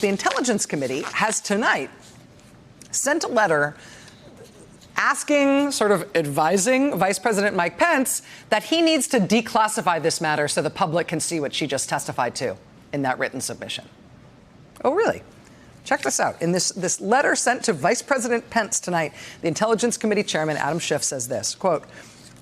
The Intelligence Committee has tonight sent a letter asking, sort of advising Vice President Mike Pence that he needs to declassify this matter so the public can see what she just testified to in that written submission. Oh, really? Check this out. In this letter sent to Vice President Pence tonight, the Intelligence Committee Chairman Adam Schiff says this, quote,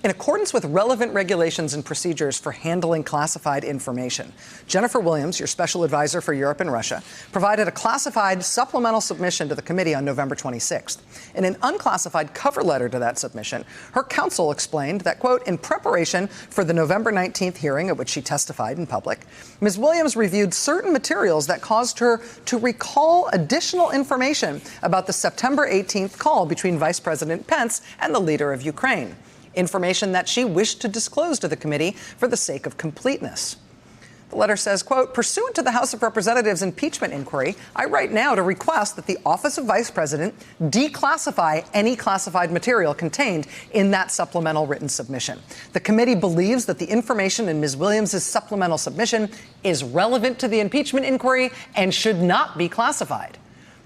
"In accordance with relevant regulations and procedures for handling classified information, Jennifer Williams, your special advisor for Europe and Russia, provided a classified supplemental submission to the committee on November 26th. In an unclassified cover letter to that submission, her counsel explained that, quote, in preparation for the November 19th hearing at which she testified in public, Ms. Williams reviewed certain materials that caused her to recall additional information about the September 18th call between Vice President Pence and the leader of Ukraine. Information that she wished to disclose to the committee for the sake of completeness." The letter says, quote, "Pursuant to the House of Representatives impeachment inquiry, I write now to request that the Office of Vice President declassify any classified material contained in that supplemental written submission. The committee believes that the information in Ms. Williams' supplemental submission is relevant to the impeachment inquiry and should not be classified.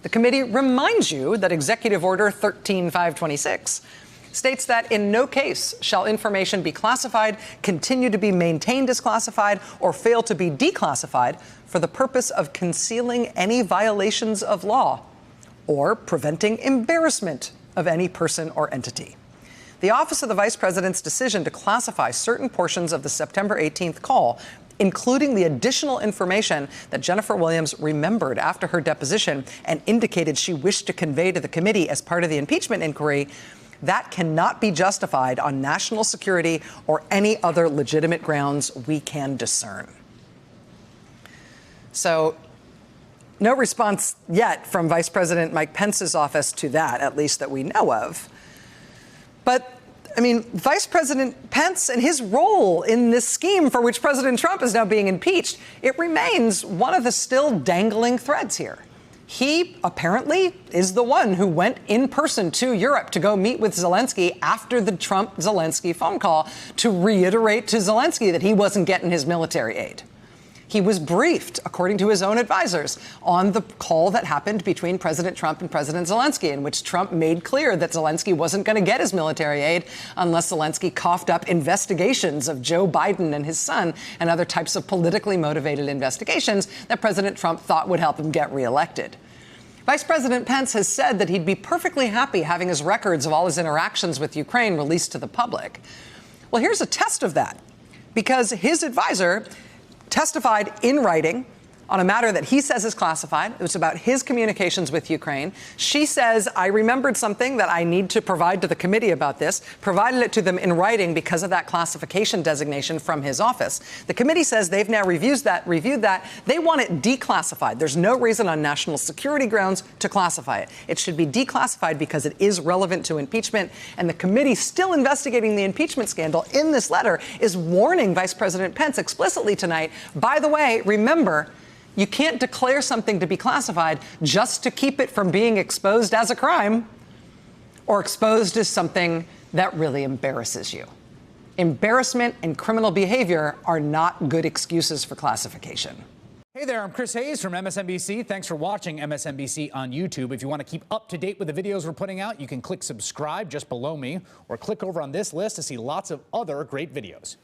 The committee reminds you that Executive Order 13526 states that in no case shall information be classified, continue to be maintained as classified, or fail to be declassified for the purpose of concealing any violations of law or preventing embarrassment of any person or entity. The Office of the Vice President's decision to classify certain portions of the September 18th call, including the additional information that Jennifer Williams remembered after her deposition and indicated she wished to convey to the committee as part of the impeachment inquiry, that cannot be justified on national security or any other legitimate grounds we can discern." So, no response yet from Vice President Mike Pence's office to that, at least that we know of. But, I mean, Vice President Pence and his role in this scheme for which President Trump is now being impeached, it remains one of the still dangling threads here. He apparently is the one who went in person to Europe to go meet with Zelensky after the Trump-Zelensky phone call to reiterate to Zelensky that he wasn't getting his military aid. He was briefed, according to his own advisors, on the call that happened between President Trump and President Zelensky, in which Trump made clear that Zelensky wasn't going to get his military aid unless Zelensky coughed up investigations of Joe Biden and his son and other types of politically motivated investigations that President Trump thought would help him get reelected. Vice President Pence has said that he'd be perfectly happy having his records of all his interactions with Ukraine released to the public. Well, here's a test of that, because his advisor testified in writing on a matter that he says is classified. It was about his communications with Ukraine. She says, I remembered something that I need to provide to the committee about this, provided it to them in writing because of that classification designation from his office. The committee says they've now reviewed that. They want it declassified. There's no reason on national security grounds to classify it. It should be declassified because it is relevant to impeachment. And the committee still investigating the impeachment scandal in this letter is warning Vice President Pence explicitly tonight, by the way, remember, you can't declare something to be classified just to keep it from being exposed as a crime or exposed as something that really embarrasses you. Embarrassment and criminal behavior are not good excuses for classification. Hey there, I'm Chris Hayes from MSNBC. Thanks for watching MSNBC on YouTube. If you want to keep up to date with the videos we're putting out, you can click subscribe just below me or click over on this list to see lots of other great videos.